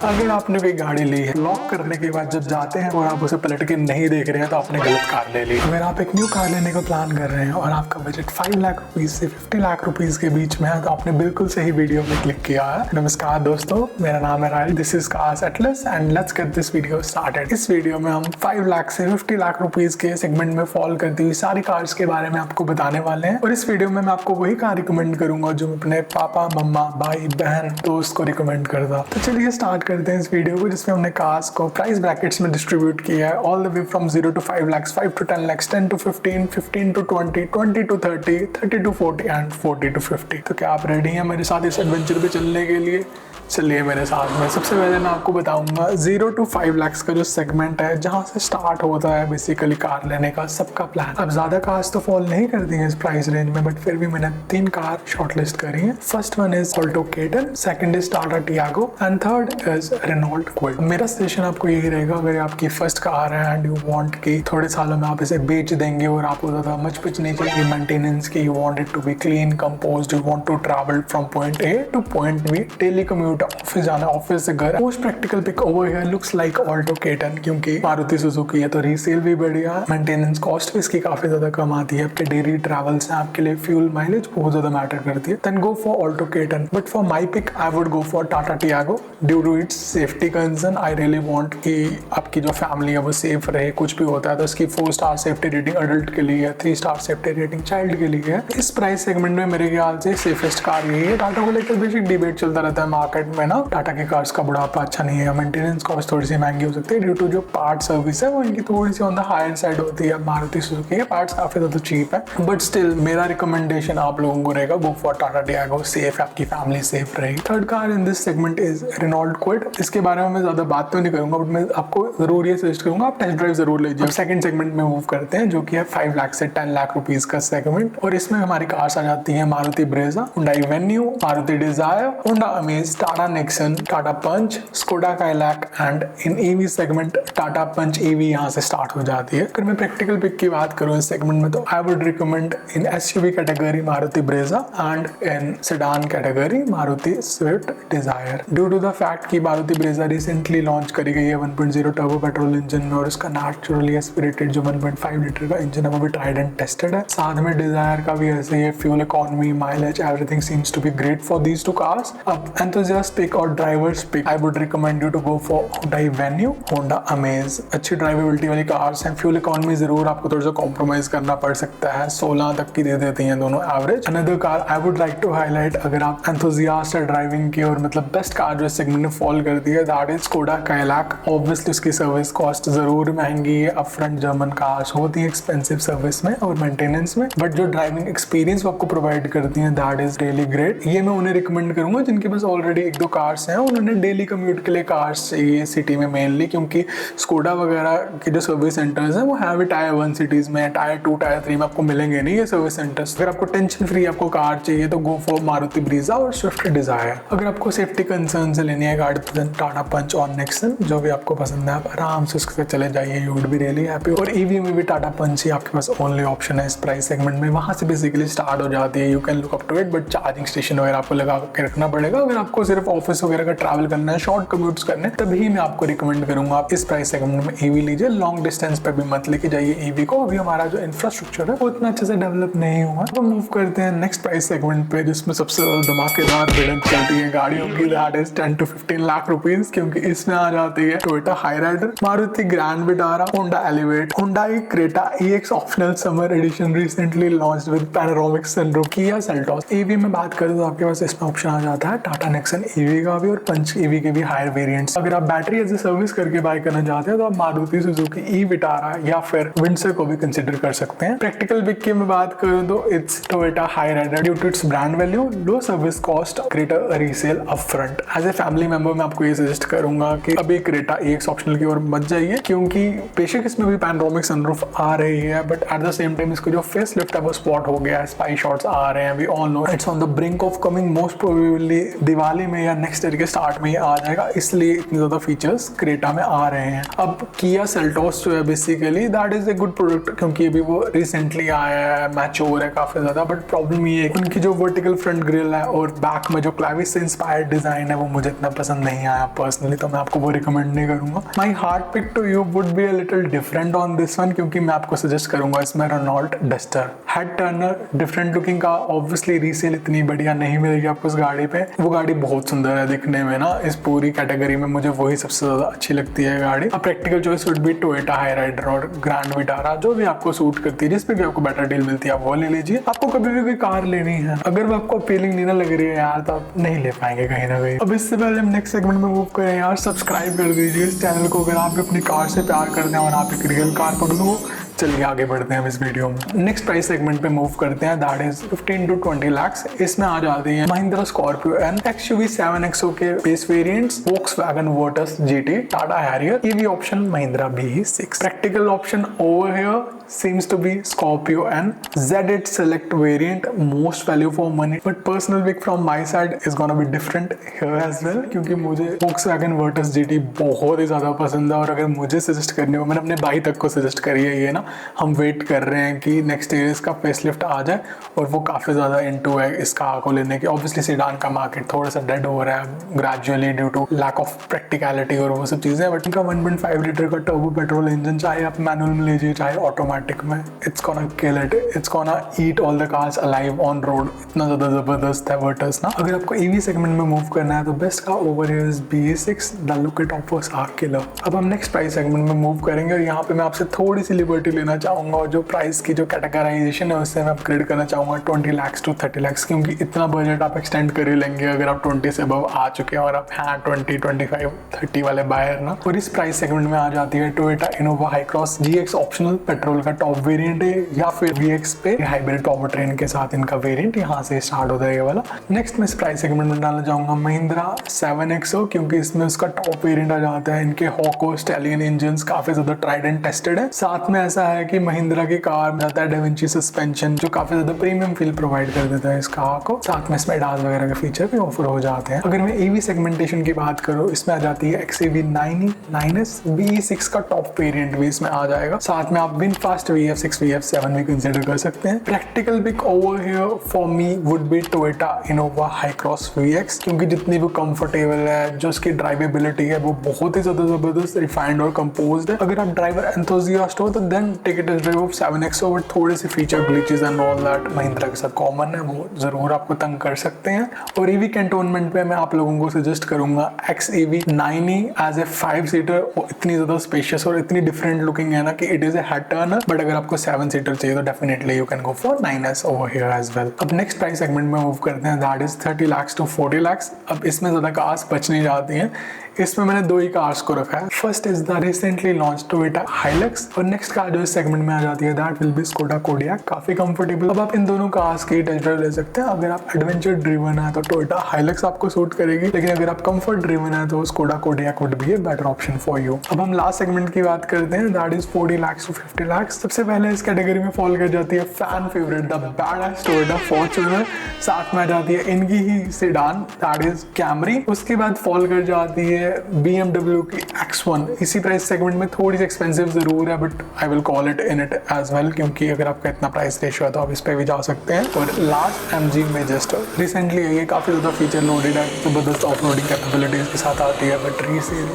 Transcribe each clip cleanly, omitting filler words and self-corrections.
अगर आपने कोई गाड़ी ली है, लॉक करने के बाद जब जाते हैं और आप उसे पलट के नहीं देख रहे हैं तो आपने गलत कार ले ली। अगर आप एक न्यू कार लेने का प्लान कर रहे हैं और आपका बजट 5 लाख रुपीज से 50 लाख रुपीज के बीच में है तो आपने बिल्कुल सही वीडियो में क्लिक किया है। नमस्कार दोस्तों, मेरा नाम है Rahul, this is cars Atlas and let's get this video started. इस वीडियो में हम 5 लाख से 50 लाख रुपीज के सेगमेंट में फॉल करती हुई सारी कार्स के बारे में आपको बताने वाले हैं और इस वीडियो में मैं आपको वही कार रिकमेंड करूंगा जो मैं अपने पापा, मम्मा, भाई, बहन, दोस्त को रिकमेंड करता। तो चलिए स्टार्ट करते हैं इस वीडियो को, जिसमें हमने कार्स को प्राइस ब्रैकेट्स में डिस्ट्रीब्यूट किया है all the way from 0 to 5 lakhs, 5 to 10 lakhs, 10 to 15, 15 to 20, 20 to 30, 30 to 40 and 40 to 50। तो क्या आप रेडी हैं मेरे साथ इस एडवेंचर पे चलने के लिए? चलिए मेरे साथ में। सबसे पहले मैं आपको बताऊंगा 0 to 5 lakhs का जो सेगमेंट है जहां से स्टार्ट होता है बेसिकली कार लेने का सबका प्लान। अब ज्यादा कार्स तो फॉल नहीं करती हैं इस प्राइस रेंज में, बट फिर भी मैंने 3 कार शॉर्टलिस्ट करी हैं। First one is Alto K ten, second is Tata Tiago and third is Renault Kwid. मेरा सजेशन आपको यही रहेगा, अगर आपकी फर्स्ट कार है एंड यू वांट कि थोड़े सालों में आप इसे बेच देंगे और आपको ज्यादा मच नहीं चाहिए मेंटेनेंस की, you want it to be clean, composed, you want to travel from point A to point B, daily commute, office जाना, ऑफिस से घर। Most practical pick over here looks like Alto K ten, क्योंकि Maruti Suzuki है तो resale भी बढ़िया, maintenance cost भी इसकी काफी ज्यादा कम आती है। आपके डेली ट्रैवल से आपके लिए फ्यूल माइलेज बहुत ज्यादा मैटर करती है। Then go for Alto K ten, but for my pick I would go for Tata Tiago due to its safety concern. I really want कि आपकी जो फैमिली है वो सेफ रहे, कुछ भी होता है तो इसकी 4 स्टार सेफ्टी रेटिंग अडल्ट के लिए है, 3 स्टार सेफ्टी रेटिंग चाइल्ड के लिए है। इस प्राइस सेगमेंट में मेरे ख्याल से सेफेस्ट कार यही है। टाटा को लेकर बेसिक डिबेट चलता रहता है मार्केट में ना, टाटा की कार्स का बुढ़ापा अच्छा नहीं है, मेंटेनेंस कॉस्ट थोड़ी सी महंगी हो सकती है ड्यू टू जो पार्ट सर्विस है वो इनकी थोड़ी सी ऑन द हायर साइड होती है। मारुति सुजुकी के पार्ट्स काफी ज्यादा चीप है, बट स्टिल मेरा रिकमेंडेशन आप लोगों को रहेगा go for Tata Tiago, safe, आपकी फैमिली सेफ रहेगी। Third car in this segment is Renault Kwid. इसके बारे में मैं ज्यादा बात तो नहीं करूंगा, बट मैं आपको जरूर ये सजेस्ट करूंगा आप टेस्ट ड्राइव जरूर लीजिए। अब सेकंड सेगमेंट में मूव करते हैं जो कि है 5 लाख से 10 लाख रुपीज का सेगमेंट, और इसमें हमारी कार्स आ जाती है Maruti Brezza, Hyundai Venue, Maruti Dzire, Honda Amaze, Tata Nexon, Tata Punch, Skoda Kylaq and in EV segment Tata Punch EV यहाँ से स्टार्ट हो जाती है। अगर मैं प्रैक्टिकल पिक की बात करूँ इस सेगमेंट में तो I would recommend in SUV category Maruti Brezza and in sedan category Maruti Swift Dzire. Due to the fact कि मारुति ब्रेजा रिसेंटली लॉन्च करी गई है 1.0 टर्बो पेट्रोल इंजन में और उसका नेचुरली एस्पिरेटेड जो 1.5 लीटर का इंजन है वो भी ट्राइड एंड टेस्टेड है। साथ में डिजायर का भी ऐसे ही fuel economy, mileage, everything seems to be great for these two cars. अब एंथुसियास्ट पिक और drivers pick I would recommend you to go for Hyundai Venue, Honda Amaze. अच्छी ड्राइवेबिलिटी वाली कार्स हैं, फ्यूल इकोनॉमी जरूर आपको थोड़ा सा compromise करना पड़ सकता है, 16 तक की दे देती हैं दोनों average. Another car I would like to highlight, अगर आप एंथुसियास्ट है ड्राइविंग की और मतलब बेस्ट कार जो सेगमेंट में फॉल करती है, that is Skoda Kylaq. Obviously उसकी सर्विस कॉस्ट जरूर महंगी है, अपफ्रंट जर्मन कार्स होती है एक्सपेंसिव सर्विस में और मेंटेनेंस में, बट जो ड्राइविंग एक्सपीरियंस वो आपको प्रोवाइड करती है दैट इज रियली ग्रेट। ये मैं उन्हें रिकमेंड करूंगा जिनके पास ऑलरेडी 1-2 कार्स हैं, उन्होंने डेली कम्यूट के लिए कार्स चाहिए सिटी में मेनली, क्योंकि स्कोडा वगैरह के जो सर्विस सेंटर्स हैं वो है टायर 1 सिटीज में, टायर 2, टायर 3 में आपको मिलेंगे नहीं ये सर्विस सेंटर्स। अगर आपको टेंशन फ्री आपको कार चाहिए तो गो फॉर मारुति ब्रीजा और स्विफ्ट डिजायर। अगर आपको सेफ्टी कंसर्न से लेनी है गाड़ी तो टाटा पंच और नेक्सन, जो भी आपको पसंद है आप आराम से उसके साथ चले जाइए, you would be really happy. और ईवी में भी टाटा पंच ही आपके पास ओनली ऑप्शन है इस प्राइस सेगमेंट में, वहां से बेसिकली स्टार्ट हो जाती है। You can look up to it, but charging station वगैरह आपको लगा के रखना पड़ेगा। अगर आपको सिर्फ ऑफिस वगैरह का ट्रैवल करना है, शॉर्ट कम्यूट्स करने, तभी मैं आपको रिकमेंड करूंगा आप इस प्राइस सेगमेंट में ईवी लीजिए। लॉन्ग डिस्टेंस पे भी मत लेके जाइए ईवी को, अभी हमारा जो इंफ्रास्ट्रक्चर है वो इतना अच्छे से डेवलप नहीं हुआ। तो मूव करते हैं नेक्स्ट प्राइस सेगमेंट पे जिसमें सबसे धमाकेदार भिड़ंत चलती है गाड़ियों की, that is 10 to 15 lakh rupees, क्योंकि इसमें आ जाती है Toyota Hyryder, Maruti Grand Vitara, Honda Elevate, Hyundai Creta EX optional summer edition recently launched with panoramic sunroof, Kia Seltos. EV में बात करें तो आपके पास इसमें ऑप्शन आ जाता है टाटा नेक्सन ईवी का भी और पंच ईवी के भी हायर वेरिएंट्स। अगर आप बैटरी एज ए सर्विस करके बाय करना चाहते हैं तो आप मारुति सुजुकी ई विटारा या फिर विंडसर को भी कंसिडर कर सकते हैं। प्रैक्टिकल पिक की मैं बात करूं तो it's Toyota Hyryder due to its brand value, low service cost, greater resale upfront. As a family member मैं आपको ये सजेस्ट करूंगा कि अभी क्रेटा EX ऑप्शनल की ओर मत जाइए, क्योंकि बेशक इसमें भी पैनोरामिक सनरूफ आ रही है, but at the same time इसको जो फेस लिफ्ट है वो स्पॉट हो गया है, स्पाई शॉट्स आ रहे हैं, we all know it's on the brink of coming, most probably Diwali में या नेक्स्ट ईयर के स्टार्ट में आ जाएगा, इसलिए इतने ज्यादा फीचर्स क्रेटा में आ रहे हैं। अब किया सेल्टॉस जो है basically that is a good product, क्योंकि अभी वो रिसेंटली आया है, मैच्योर है काफी ज्यादा, बट प्रॉब्लम ये है उनकी जो वर्टिकल फ्रंट ग्रिल है और बैक में जो क्लैविस से इंस्पायर्ड डिजाइन है वो मुझे इतना पसंद नहीं आया पर्सनली, तो मैं आपको वो रिकमेंड नहीं करूंगा। My heart pick to you would be a little different on this one, क्योंकि मैं आपको सजेस्ट करूंगा इसमें Renault Duster. Head turner different looking का, ऑब्वियसली रीसेल इतनी बढ़िया नहीं मिलेगी आपको इस गाड़ी पे। वो गाड़ी बहुत सुंदर है दिखने में ना, इस पूरी कैटेगरी में मुझे वही सबसे ज्यादा अच्छी लगती है गाड़ी। अब practical choice would be Toyota Hyryder और ग्रैंड विटारा, जो भी आपको सूट करती है, जिस पे भी आपको बेटर डील मिलती है आप वो ले लीजिए। आपको कभी भी कोई कार लेनी है, अगर वो आपको अपीलिंग नहीं ना लग रही है यार, तो आप नहीं ले पाएंगे कहीं ना कहीं। अब इससे पहले हम नेक्स्ट सेगमेंट में मूव करें यार, सब्सक्राइब कर दीजिए इस चैनल को अगर आप अपनी कार से प्यार करते हैं और आप एक रियल कार पकड़ो। चलिए आगे बढ़ते हैं इस वीडियो में। नेक्स्ट प्राइस सेगमेंट पे मूव करते हैं, दैट इज 15 to 20 lakhs। इसमें आ जाती है Mahindra Scorpio N, XUV 7XO के base variants, Volkswagen Virtus GT, Tata Harrier, EV option Mahindra BE6। Practical option over here seems to be Scorpio and Z8 Select variant, most value for money, but personal pick from my side is gonna be different here as well, क्योंकि मुझे Volkswagen Virtus GT बहुत ही ज़्यादा पसंद है। और अगर मुझे suggest करनी हो, मैंने अपने भाई तक को सजेस्ट करी है ये ना, हम वेट कर रहे हैं कि नेक्स्ट ईयर इसका फेसलिफ्ट आ जाए, और वो काफ़ी ज़्यादा इनटू है इस कार को लेने की। ऑब्वियसली सेडान का मार्केट थोड़ा सा डेड हो रहा है gradually due to lack of practicality और वो सब चीज़ें, बट इनका 1.5 लीटर का टर्बो पेट्रोल इंजन, चाहे आप मैनुअल में लीजिए चाहे ऑटोमेटिक में, it's gonna kill it, it's gonna eat all the cars alive on road। इतना ज़्यादा ज़बरदस्त है वर्टस ना। अगर आपको EV सेगमेंट में मूव करना है तो best car over here is BE6, the look it offers are killer. अब हम नेक्स्ट प्राइस सेगमेंट में मूव करेंगे, और यहाँ पे मैं आपसे थोड़ी सी लिबर्टी लेना चाहूँगा, और जो प्राइस की जो कैटेगराइजेशन है उससे मैं अपग्रेड करना चाहूँगा 20 lakhs to 30 lakhs, क्योंकि इतना बजट आप एक्सटेंड कर ही लेंगे अगर आप 20 से अबव आ चुके हैं और आप हैं 20, 25, 30 वाले बायर ना। और इस प्राइस सेगमेंट में आ जाती है Toyota Innova high cross GX optional petrol का टॉप वेरिएंट है, या फिर VX पे हाइब्रिड पावर ट्रेन के साथ इनका वेरिएंट यहाँ से स्टार्ट होता है ये वाला। नेक्स्ट मैं इस प्राइस सेगमेंट में डालना चाहूंगा महिंद्रा 7XO, क्योंकि इसमें उसका टॉप वेरिएंट आ जाता है। इनके हॉको स्टैलियन इंजन्स काफी ज्यादा ट्राइड एंड टेस्टेड है। साथ में ऐसा है कि महिंद्रा की कार में जाता है डाविंची सस्पेंशन, जो काफी ज्यादा प्रीमियम फील प्रोवाइड कर देता है इस कार को। साथ में इसमें डास वगैरह के फीचर भी ऑफर हो जाते हैं। अगर मैं EV सेगमेंटेशन की बात करूँ, इसमें आ जाती है XUV 9e, 9S, BE6 का टॉप वेरिएंट भी इसमें आ जाएगा। साथ में आप VinFast VF6, VF7 भी कंसीडर कर सकते हैं। Practical pick over here for me would be Toyota Innova Hycross VX, क्योंकि जितनी वो कंफर्टेबल है, जो उसकी ड्राइवेबिलिटी है वो बहुत ही ज्यादा जबरदस्त, रिफाइंड और कंपोज्ड है। अगर आप ड्राइवर एंथुसियास्ट हो तो then take it as drive of 7XO, but थोड़े से feature glitches and all that Mahindra के साथ कॉमन है, वो जरूर आपको तंग कर सकते हैं। और EV कैंटोनमेंट पे मैं आप लोगों को सजेस्ट करूंगा XUV 9e as a 5 seater. इतनी ज्यादा स्पेशियस और इतनी डिफरेंट लुकिंग है ना कि it is a head turner, but अगर आपको 7 सीटर चाहिए तो definitely you can go for 9S over here as well. अब नेक्स्ट प्राइस सेगमेंट में मूव करते हैं, that is 30 lakhs to 40 lakhs। अब इसमें ज्यादा कार्स बच नहीं जाती हैं, इसमें मैंने दो ही कार्स को रखा है। First is the recently launch Toyota Hilux, और नेक्स्ट कार जो इस सेगमेंट में आ जाती है that will be Skoda Kodiaq, काफी कंफर्टेबल। अब आप इन दोनों कार्स की टेस्ट ड्राइव ले सकते हैं। अगर आप एडवेंचर ड्रिवन है तो टोयोटा हाइलक्स आपको सूट करेगी, लेकिन अगर आप कंफर्ट ड्रिवन है तो Skoda Kodiaq would be a better option for you. अब हम लास्ट सेगमेंट की बात करते हैं, that is 40 lakhs to 50 lakhs। सबसे पहले इस कैटेगरी में फॉल कर जाती है fan favourite the bad Toyota Fortuner, साथ में आ जाती है इनकी ही सेडान दैट इज कैमरी। उसके बाद फॉल कर जाती है BMW की X1। इसी प्राइस सेगमेंट में थोड़ी सी एक्सपेंसिव जरूर है, but I will call it in it as well, क्योंकि अगर आपका इतना प्राइस रेशियो है तो आप इस पे भी जा सकते हैं। और लास्ट MG Majestor रिसेंटली है, ये काफी ज्यादा फीचर लोडेड है, जबरदस्त ऑफ रोडिंग कैपेबिलिटीज के साथ आती है, but resale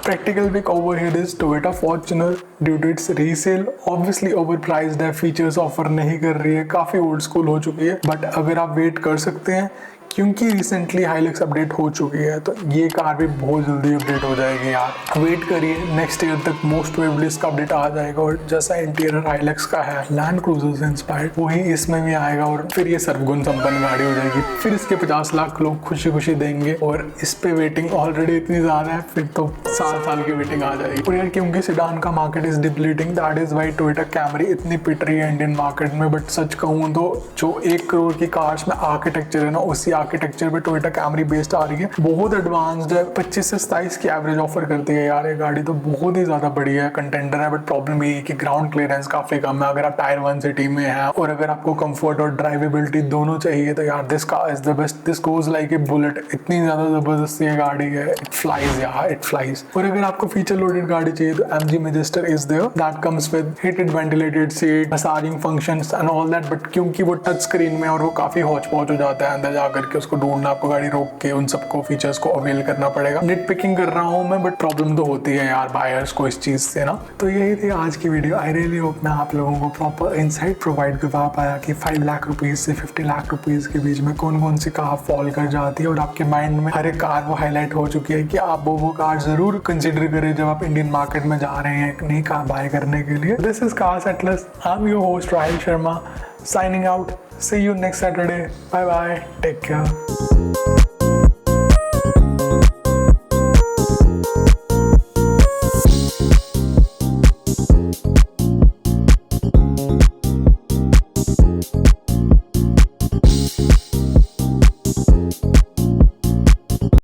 practical pick over here is Toyota Fortuner due to its resale, obviously overpriced है, फीचर्स ऑफर नहीं कर रही है, काफ़ी ओल्ड स्कूल हो चुकी है, बट अगर आप वेट कर सकते हैं क्योंकि रिसेंटली हाइलक्स अपडेट हो चुकी है तो ये कार भी बहुत जल्दी अपडेट हो जाएगी यार। वेट करिए, नेक्स्ट ईयर तक मोस्ट प्रोबेबली इसका अपडेट आ जाएगा। और जैसा इंटीरियर हाइलक्स का है लैंड क्रूजर से इंस्पायर्ड, वही इसमें भी आएगा, और फिर ये सर्वगुण संपन्न गाड़ी हो जाएगी। फिर इसके 50 लाख लोग खुशी खुशी देंगे, और इस पे वेटिंग ऑलरेडी इतनी ज़्यादा है, फिर तो साल की वेटिंग आ जाएगी। और यार क्योंकि सेडान का market is depleting, that is why Toyota Camry इतनी पिट रही है इंडियन मार्केट में। बट सच कहूँ तो जो 1 करोड़ की कार्स में आर्किटेक्चर है ना, उसी आर्किटेक्चर पे टोयोटा कैमरी बेस्ड आ रही है, बहुत एडवांस्ड है, 25 से 27 की एवरेज ऑफर करती है यार। ये गाड़ी तो बहुत ही ज्यादा बढ़िया है, कंटेंडर है, बट प्रॉब्लम ये है कि ग्राउंड क्लियरेंस काफी कम है अगर आप टायर 1 सिटी में है, और अगर आपको कंफर्ट और ड्राइवेबिलिटी दोनों चाहिए तो यार this car is the best. This goes like a bullet, इतनी ज्यादा जबरदस्त ये गाड़ी है, इट फ्लाइज यार, इट फ्लाइज। और अगर आपको फीचर लोडेड गाड़ी चाहिए तो MG Majestor is there, that comes with heated ventilated seat, massaging functions and all that, but क्योंकि वो टच स्क्रीन में और वो काफी हौच पौच हो जाता है अंदर जाकर के, के उसको ढूंढना, आपको गाड़ी रोक के उन सबको फीचर्स को अवेल करना पड़ेगा। निट पिकिंग कर रहा हूँ मैं, बट प्रॉब्लम तो होती है यार बायर्स को इस चीज़ से ना। तो यही थी आज की वीडियो। आई रियली होप मैं आप लोगों को प्रॉपर इंसाइट प्रोवाइड करवा पाया कि 5 लाख रुपीज़ से 50 लाख रुपीज़ के बीच में कौन कौन सी कार फॉल कर जाती है, और आपके माइंड में हर एक कार वो हाईलाइट हो चुकी है कि आप वो कार जरूर कंसिडर करें जब आप इंडियन मार्केट में जा रहे हैं एक नई कार बाय करने के लिए। This is cars Atlas, I am your host Rahil Sharma, signing out. See you next Saturday. Bye bye. Take care.